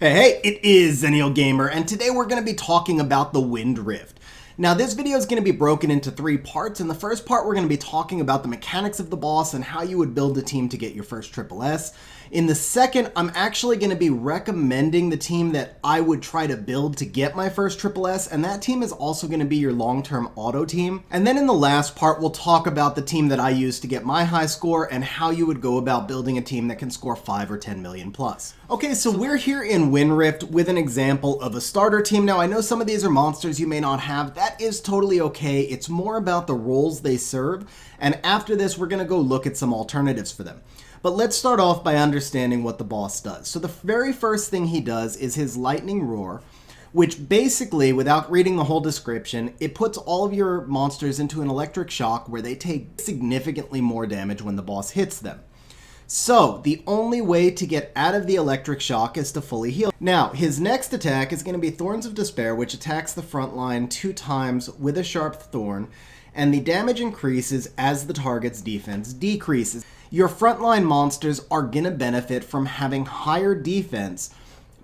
Hey, it is Zennial Gamer, and today we're going to be talking about the Wind Rift. Now, this video is going to be broken into 3 parts. In the first part, we're going to be talking about the mechanics of the boss and how you would build a team to get your first SSS. In the second, I'm actually going to be recommending the team that I would try to build to get my first SSS, and that team is also going to be your long-term auto team. And then in the last part, we'll talk about the team that I use to get my high score and how you would go about building a team that can score 5 or 10 million plus. Okay, so we're here in Wind Rift with an example of a starter team. Now, I know some of these are monsters you may not have. That is totally okay. It's more about the roles they serve. And after this, we're going to go look at some alternatives for them. But let's start off by understanding what the boss does. So the very first thing he does is his lightning roar, which basically, without reading the whole description, it puts all of your monsters into an electric shock where they take significantly more damage when the boss hits them. So, the only way to get out of the electric shock is to fully heal. Now, his next attack is going to be Thorns of Despair, which attacks the front line 2 times with a sharp thorn, and the damage increases as the target's defense decreases. Your frontline monsters are going to benefit from having higher defense,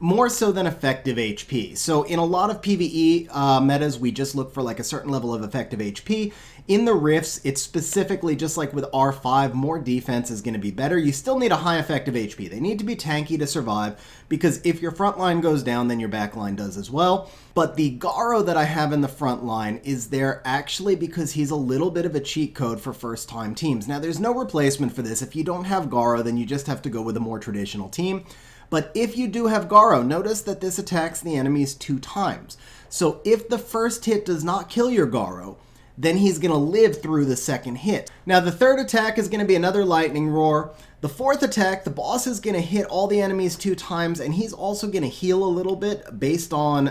more so than effective HP. So in a lot of PvE metas, we just look for like a certain level of effective HP. In the Rifts, it's specifically just like with R5, more defense is going to be better. You still need a high effective HP. They need to be tanky to survive, because if your front line goes down, then your back line does as well. But the Garo that I have in the front line is there actually because he's a little bit of a cheat code for first-time teams. Now, there's no replacement for this. If you don't have Garo, then you just have to go with a more traditional team. But if you do have Garo, notice that this attacks the enemies 2 times. So if the first hit does not kill your Garo, then he's going to live through the second hit. Now, the third attack is going to be another lightning roar. The fourth attack, the boss is going to hit all the enemies 2 times, and he's also going to heal a little bit based on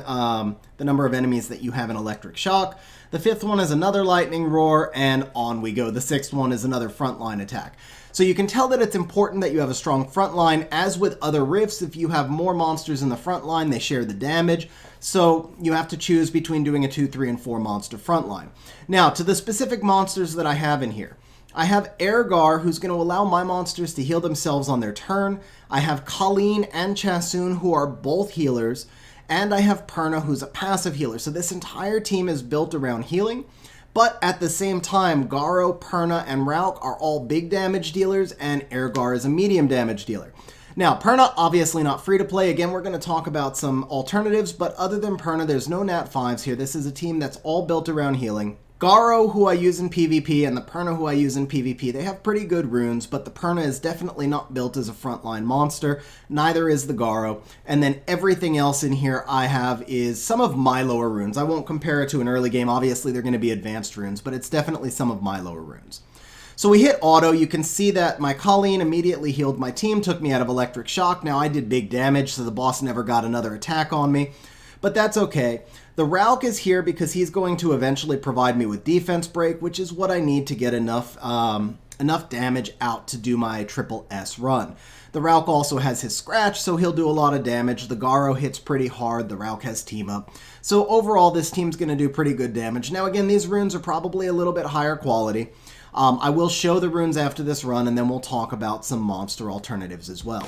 the number of enemies that you have in electric shock. The fifth one is another lightning roar, and on we go. The sixth one is another frontline attack. So you can tell that it's important that you have a strong front line. As with other rifts, if you have more monsters in the front line, they share the damage. So you have to choose between doing a 2, 3, and 4 monster front line. Now, to the specific monsters that I have in here. I have Ergar, who's going to allow my monsters to heal themselves on their turn. I have Colleen and Chasun, who are both healers. And I have Perna, who's a passive healer. So this entire team is built around healing. But at the same time, Garo, Perna, and Rauk are all big damage dealers, and Ergar is a medium damage dealer. Now, Perna, obviously not free to play. Again, we're going to talk about some alternatives, but other than Perna, there's no Nat 5s here. This is a team that's all built around healing. Garo, who I use in PvP, and the Perna, who I use in PvP, they have pretty good runes, but the Perna is definitely not built as a frontline monster. Neither is the Garo. And then everything else in here I have is some of my lower runes. I won't compare it to an early game. Obviously, they're going to be advanced runes, but it's definitely some of my lower runes. So we hit auto. You can see that my Colleen immediately healed my team, took me out of electric shock. Now, I did big damage, so the boss never got another attack on me. But that's okay. The Rauk is here because he's going to eventually provide me with defense break, which is what I need to get enough damage out to do my SSS run. The Rauk also has his scratch, so he'll do a lot of damage. The Garo hits pretty hard. The Rauk has team up. So overall, this team's going to do pretty good damage. Now again, these runes are probably a little bit higher quality. I will show the runes after this run, and then we'll talk about some monster alternatives as well.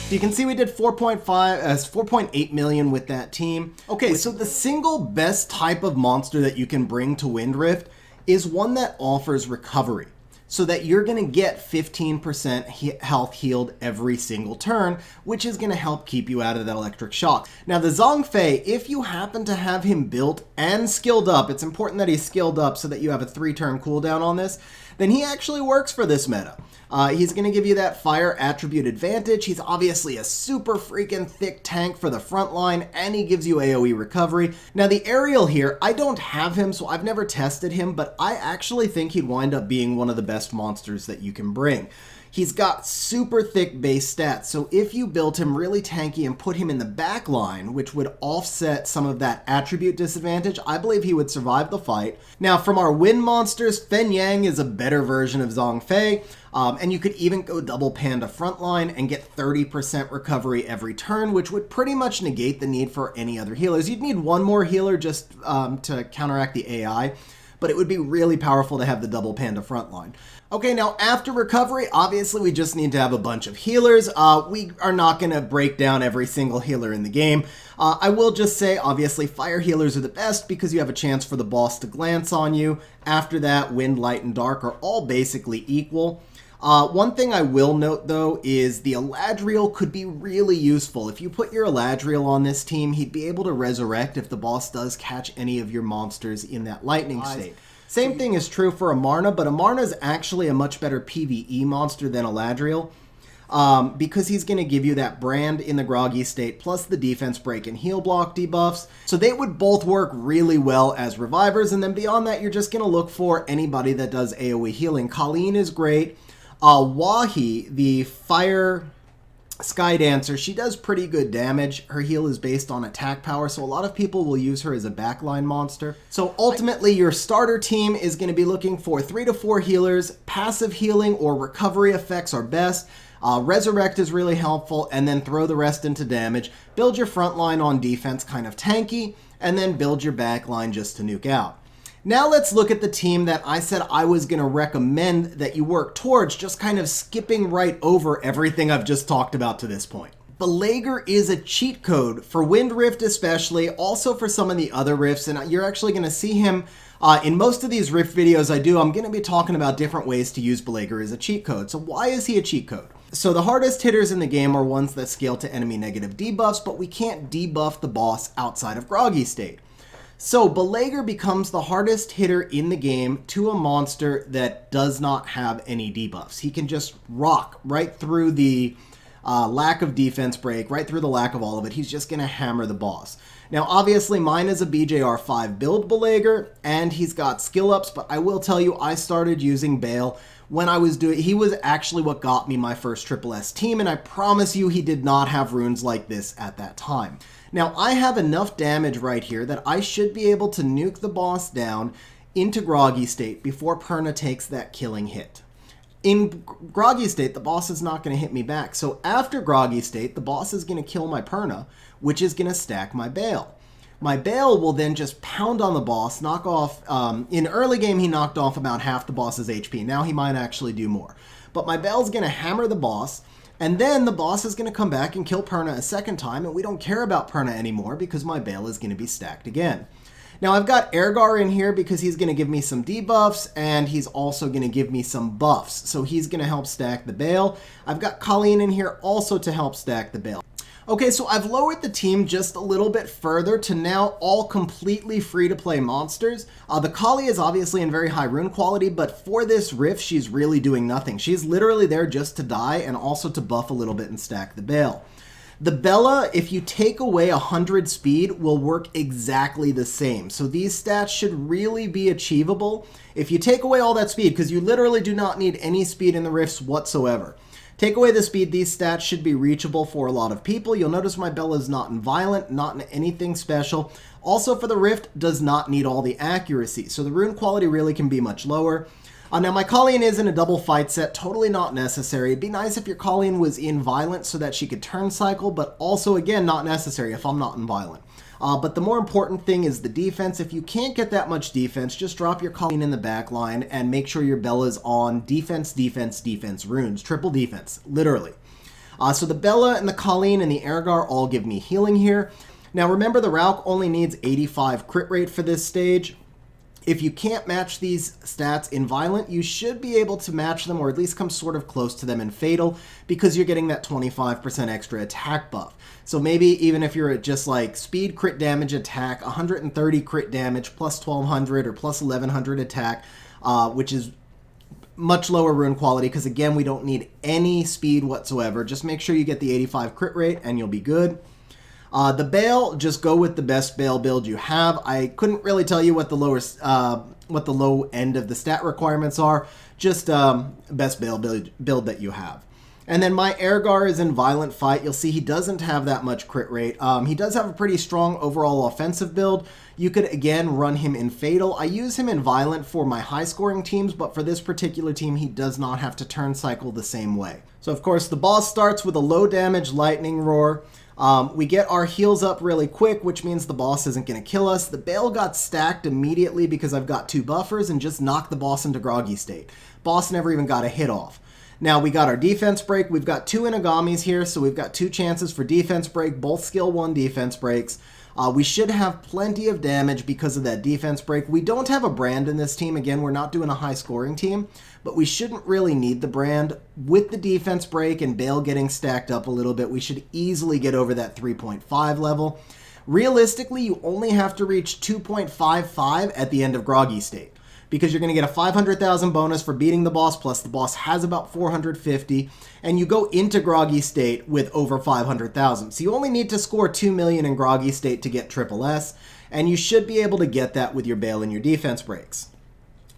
You can see we did 4.8 million with that team. Okay, so the single best type of monster that you can bring to Wind Rift is one that offers recovery, so that you're going to get 15% health healed every single turn, which is going to help keep you out of that electric shock. Now, the Zhongfei, if you happen to have him built and skilled up, it's important that he's skilled up so that you have a 3-turn cooldown on this, then he actually works for this meta. He's going to give you that fire attribute advantage. He's obviously a super freaking thick tank for the front line, and he gives you AoE recovery. Now, the aerial here, I don't have him, so I've never tested him, but I actually think he'd wind up being one of the best monsters that you can bring. He's got super thick base stats, so if you built him really tanky and put him in the back line, which would offset some of that attribute disadvantage, I believe he would survive the fight. Now, from our wind monsters, Fen Yang is a better version of Zhongfei, and you could even go double Panda frontline and get 30% recovery every turn, which would pretty much negate the need for any other healers. You'd need one more healer just to counteract the AI, but it would be really powerful to have the double panda frontline. Okay, now after recovery, obviously we just need to have a bunch of healers. We are not going to break down every single healer in the game. I will just say, obviously, fire healers are the best because you have a chance for the boss to glance on you. After that, wind, light, and dark are all basically equal. One thing I will note, though, is the Eladriel could be really useful. If you put your Eladriel on this team, he'd be able to resurrect if the boss does catch any of your monsters in that lightning state. Same thing is true for Amarna, but Amarna is actually a much better PvE monster than Eladriel. Because he's going to give you that brand in the groggy state, plus the defense break and heal block debuffs. So they would both work really well as revivers, and then beyond that, you're just going to look for anybody that does AoE healing. Colleen is great. Wahi, the fire sky dancer, she does pretty good damage. Her heal is based on attack power, so a lot of people will use her as a backline monster. So ultimately, your starter team is going to be looking for 3 to 4 healers. Passive healing or recovery effects are best. Resurrect is really helpful, and then throw the rest into damage. Build your front line on defense kind of tanky, and then build your back line just to nuke out. Now let's look at the team that I said I was going to recommend that you work towards, just kind of skipping right over everything I've just talked about to this point. Belager is a cheat code for Wind Rift especially, also for some of the other rifts, and you're actually going to see him in most of these rift videos I do. I'm going to be talking about different ways to use Belager as a cheat code. So why is he a cheat code? So the hardest hitters in the game are ones that scale to enemy negative debuffs, but we can't debuff the boss outside of groggy state. So Belager becomes the hardest hitter in the game to a monster that does not have any debuffs. He can just rock right through the lack of defense break, right through the lack of all of it. He's just going to hammer the boss. Now, obviously, mine is a BJR5 build Belager, and he's got skill ups, but I will tell you, I started using Bael when I was doing, he was actually what got me my first SSS team, and I promise you he did not have runes like this at that time. Now, I have enough damage right here that I should be able to nuke the boss down into groggy state before Perna takes that killing hit. In groggy state, the boss is not going to hit me back, so after groggy state, the boss is going to kill my Perna, which is going to stack my Bael. My Bael will then just pound on the boss, knock off, in early game he knocked off about half the boss's HP, now he might actually do more. But my Bael's going to hammer the boss, and then the boss is going to come back and kill Perna a second time, and we don't care about Perna anymore because my Bael is going to be stacked again. Now I've got Ergar in here because he's going to give me some debuffs, and he's also going to give me some buffs, so he's going to help stack the Bael. I've got Colleen in here also to help stack the Bael. Okay, so I've lowered the team just a little bit further to now all completely free-to-play monsters. The Kali is obviously in very high rune quality, but for this rift, she's really doing nothing. She's literally there just to die and also to buff a little bit and stack the Bael. The Bella, if you take away 100 speed, will work exactly the same. So these stats should really be achievable if you take away all that speed, because you literally do not need any speed in the rifts whatsoever. Take away the speed, these stats should be reachable for a lot of people. You'll notice my Bella is not in violent, not in anything special. Also for the Rift, does not need all the accuracy, so the rune quality really can be much lower. Now my Colleen is in a double fight set, totally not necessary. It'd be nice if your Colleen was in violent so that she could turn cycle, but also again not necessary if I'm not in violent. But the more important thing is the defense. If you can't get that much defense, just drop your Colleen in the back line and make sure your Bella's on defense, defense, defense runes. Triple defense, literally. So the Bella and the Colleen and the Ergar all give me healing here. Now remember, the Rauk only needs 85 crit rate for this stage. If you can't match these stats in Violent, you should be able to match them or at least come sort of close to them in Fatal because you're getting that 25% extra attack buff. So maybe even if you're at just like speed, crit damage, attack, 130 crit damage, plus 1200 or plus 1100 attack, which is much lower rune quality because again, we don't need any speed whatsoever. Just make sure you get the 85 crit rate and you'll be good. The Bael, just go with the best Bael build you have. I couldn't really tell you what the low end of the stat requirements are. Just best Bael build that you have. And then my Ergar is in Violent Fight. You'll see he doesn't have that much crit rate. He does have a pretty strong overall offensive build. You could, again, run him in Fatal. I use him in Violent for my high-scoring teams, but for this particular team, he does not have to turn cycle the same way. So, of course, the boss starts with a low-damage Lightning Roar. We get our heals up really quick, which means the boss isn't going to kill us. The Bael got stacked immediately because I've got 2 buffers and just knocked the boss into groggy state. Boss never even got a hit off. Now we got our defense break. We've got 2 Inagamis here, so we've got 2 chances for defense break, both skill 1 defense breaks. We should have plenty of damage because of that defense break. We don't have a brand in this team. Again, we're not doing a high scoring team, but we shouldn't really need the brand. With the defense break and Bael getting stacked up a little bit, we should easily get over that 3.5 level. Realistically, you only have to reach 2.55 at the end of groggy state, because you're going to get a 500,000 bonus for beating the boss, plus the boss has about 450, and you go into groggy state with over 500,000. So you only need to score 2 million in groggy state to get triple S, and you should be able to get that with your Bael and your defense breaks.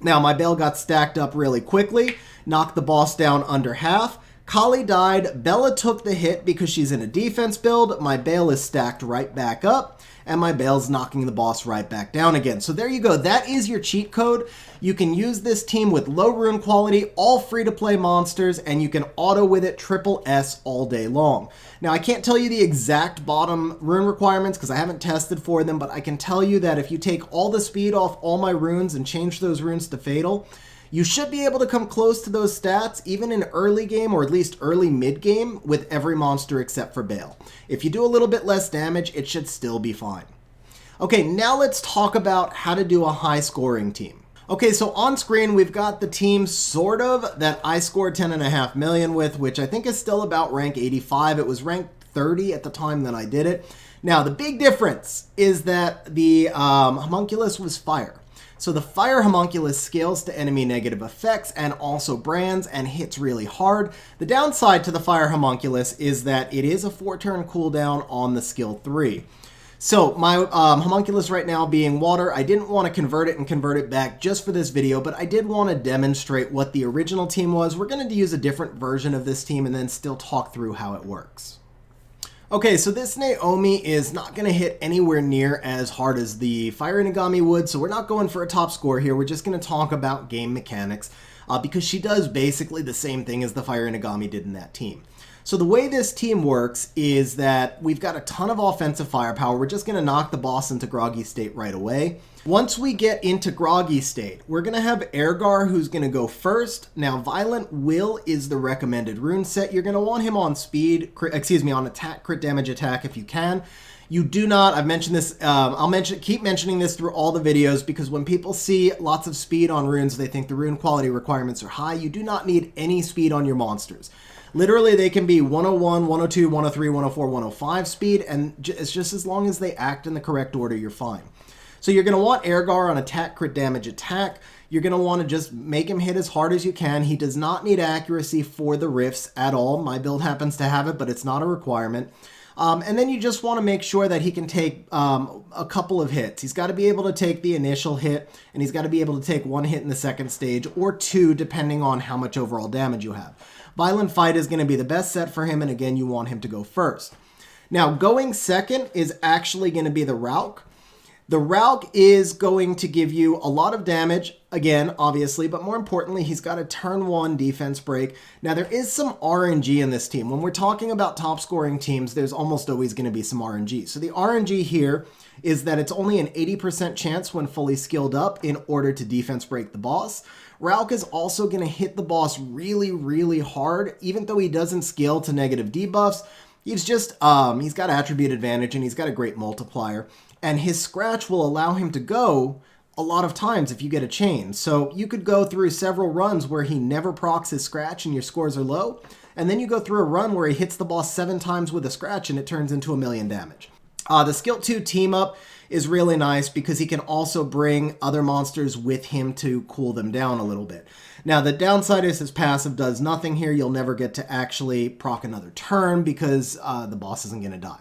Now, my Bael got stacked up really quickly, knocked the boss down under half. Kali died, Bella took the hit because she's in a defense build, my Bael is stacked right back up, and my Bael's knocking the boss right back down again. So there you go, that is your cheat code. You can use this team with low rune quality, all free-to-play monsters, and you can auto with it triple S all day long. Now, I can't tell you the exact bottom rune requirements because I haven't tested for them, but I can tell you that if you take all the speed off all my runes and change those runes to Fatal, you should be able to come close to those stats even in early game, or at least early mid game, with every monster except for Bael. If you do a little bit less damage, it should still be fine. Okay, now let's talk about how to do a high scoring team. Okay, so on screen we've got the team sort of that I scored 10.5 million with, which I think is still about rank 85. It was rank 30 at the time that I did it. Now the big difference is that the homunculus was fire. So the fire homunculus scales to enemy negative effects and also brands and hits really hard. The downside to the fire homunculus is that it is a 4-turn cooldown on the skill 3. So my homunculus right now being water, I didn't want to convert it and convert it back just for this video, but I did want to demonstrate what the original team was. We're going to use a different version of this team and then still talk through how it works. Okay, so this Naomi is not going to hit anywhere near as hard as the Fire Inagami would, so we're not going for a top score here. We're just going to talk about game mechanics because she does basically the same thing as the Fire Inagami did in that team. So the way this team works is that we've got a ton of offensive firepower. We're just going to knock the boss into groggy state right away. Once we get into groggy state, we're going to have Ergar, who's going to go first. Now, Violent Will is the recommended rune set. You're going to want him on speed, on attack, crit damage attack if you can. You do not, I've mentioned this, keep mentioning this through all the videos, because when people see lots of speed on runes, they think the rune quality requirements are high. You do not need any speed on your monsters. Literally, they can be 101, 102, 103, 104, 105 speed, and it's just as long as they act in the correct order, you're fine. So you're going to want Ergar on attack, crit damage, attack. You're going to want to just make him hit as hard as you can. He does not need accuracy for the rifts at all. My build happens to have it, but it's not a requirement. And then you just want to make sure that he can take a couple of hits. He's got to be able to take the initial hit, and he's got to be able to take 1 hit in the second stage, or 2, depending on how much overall damage you have. Violent Fight is going to be the best set for him, and again, you want him to go first. Now, going second is actually going to be the Rauk. The Rauk is going to give you a lot of damage, again, obviously, but more importantly, he's got a turn 1 defense break. Now, there is some RNG in this team. When we're talking about top scoring teams, there's almost always going to be some RNG. So the RNG here is that it's only an 80% chance when fully skilled up in order to defense break the boss. Rauk is also going to hit the boss really, really hard, even though he doesn't scale to negative debuffs. He's just, he's got attribute advantage and he's got a great multiplier. And his scratch will allow him to go a lot of times if you get a chain. So you could go through several runs where he never procs his scratch and your scores are low. And then you go through a run where he hits the boss 7 times with a scratch and it turns into 1,000,000 damage. The skill 2 team up is really nice because he can also bring other monsters with him to cool them down a little bit. Now, the downside is his passive does nothing here. You'll never get to actually proc another turn because the boss isn't going to die.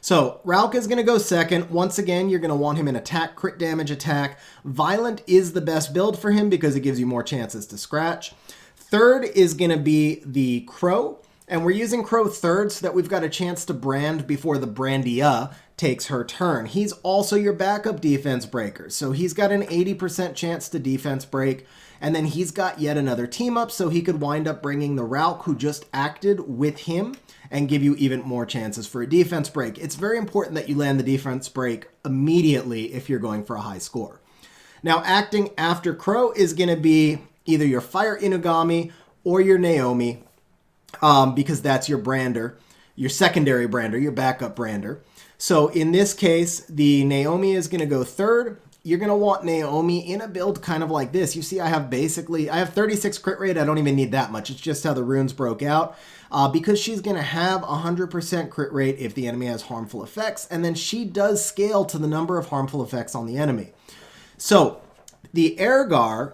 So Rauk is going to go second. Once again, you're going to want him in attack, crit damage, attack. Violent is the best build for him because it gives you more chances to scratch. Third is going to be the Crow. And we're using Crow third so that we've got a chance to brand before the Brandia takes her turn. He's also your backup defense breaker. So he's got an 80% chance to defense break. And then he's got yet another team up, so he could wind up bringing the Rauk who just acted with him and give you even more chances for a defense break. It's very important that you land the defense break immediately if you're going for a high score. Now, acting after Crow is going to be either your Fire Inugami or your Naomi, because that's your brander, your secondary brander, your backup brander. So in this case, the Naomi is going to go third. You're going to want Naomi in a build kind of like this. You see, I have 36 crit rate. I don't even need that much. It's just how the runes broke out. Because she's going to have 100% crit rate if the enemy has harmful effects. And then she does scale to the number of harmful effects on the enemy. So the Ergar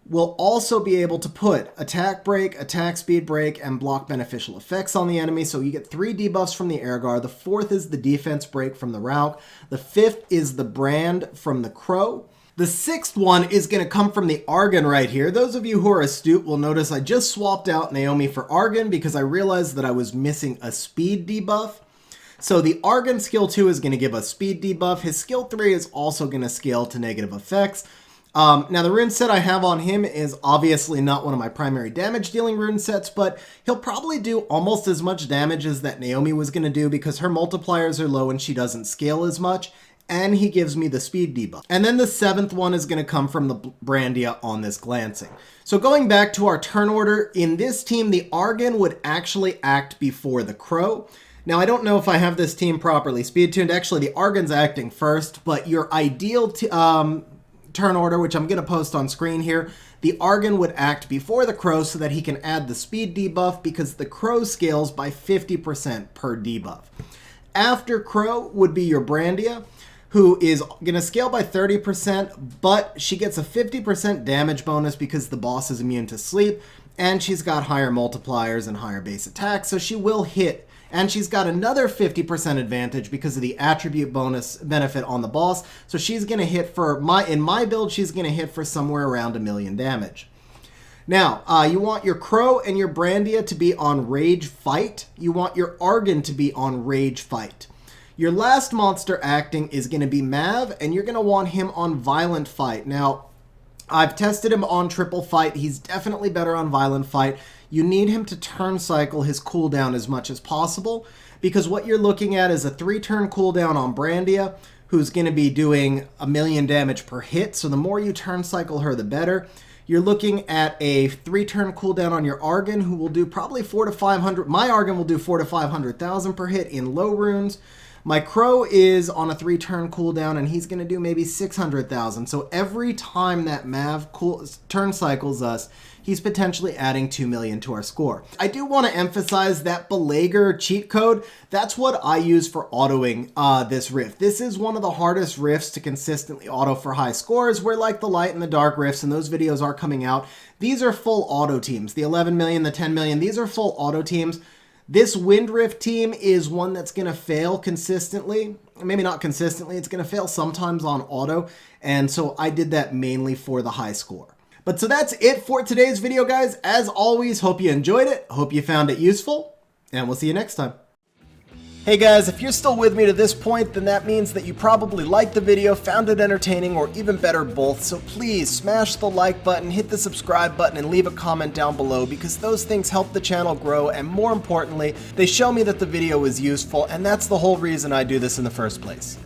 will also be able to put attack break, attack speed break, and block beneficial effects on the enemy. So you get 3 debuffs from the Ergar. The 4th is the defense break from the Rauk. The 5th is the brand from the Crow. The 6th one is going to come from the Argon right here. Those of you who are astute will notice I just swapped out Naomi for Argon because I realized that I was missing a speed debuff. So the Argon skill 2 is going to give us speed debuff. His skill 3 is also going to scale to negative effects. Now the rune set I have on him is obviously not one of my primary damage dealing rune sets, but he'll probably do almost as much damage as that Naomi was going to do because her multipliers are low and she doesn't scale as much, and he gives me the speed debuff. And then the 7th one is going to come from the Brandia on this glancing. So going back to our turn order, in this team the Argon would actually act before the Crow. Now, I don't know if I have this team properly speed-tuned. Actually, the Argon's acting first, but your ideal turn order, which I'm going to post on screen here, the Argon would act before the Crow so that he can add the speed debuff because the Crow scales by 50% per debuff. After Crow would be your Brandia, who is going to scale by 30%, but she gets a 50% damage bonus because the boss is immune to sleep, and she's got higher multipliers and higher base attack, so she will hit. And she's got another 50% advantage because of the attribute bonus benefit on the boss. So she's going to hit for, in my build, she's going to hit for somewhere around 1 million damage. Now, you want your Crow and your Brandia to be on Rage Fight. You want your Argon to be on Rage Fight. Your last monster acting is going to be Mav, and you're going to want him on Violent Fight. Now, I've tested him on Triple Fight. He's definitely better on Violent Fight. You need him to turn cycle his cooldown as much as possible because what you're looking at is a 3-turn cooldown on Brandia, who's going to be doing 1 million damage per hit. So the more you turn cycle her, the better. You're looking at a 3-turn cooldown on your Argon, who will do probably 400 to 500. My Argon will do 400 to 500,000 per hit in low runes. My Crow is on a 3-turn cooldown, and he's going to do maybe 600,000. So every time that Mav turn cycles us, he's potentially adding 2 million to our score. I do want to emphasize that Belager cheat code, that's what I use for autoing this rift. This is one of the hardest rifts to consistently auto for high scores, where like the light and the dark rifts, and those videos are coming out, these are full auto teams. The 11 million, the 10 million, these are full auto teams. This Wind Rift team is one that's going to fail consistently. Maybe not consistently, it's going to fail sometimes on auto, and so I did that mainly for the high score. But so that's it for today's video, guys. As always, hope you enjoyed it, hope you found it useful, and we'll see you next time. Hey guys, if you're still with me to this point, then that means that you probably liked the video, found it entertaining, or even better, both. So please smash the like button, hit the subscribe button, and leave a comment down below because those things help the channel grow, and more importantly, they show me that the video is useful, and that's the whole reason I do this in the first place.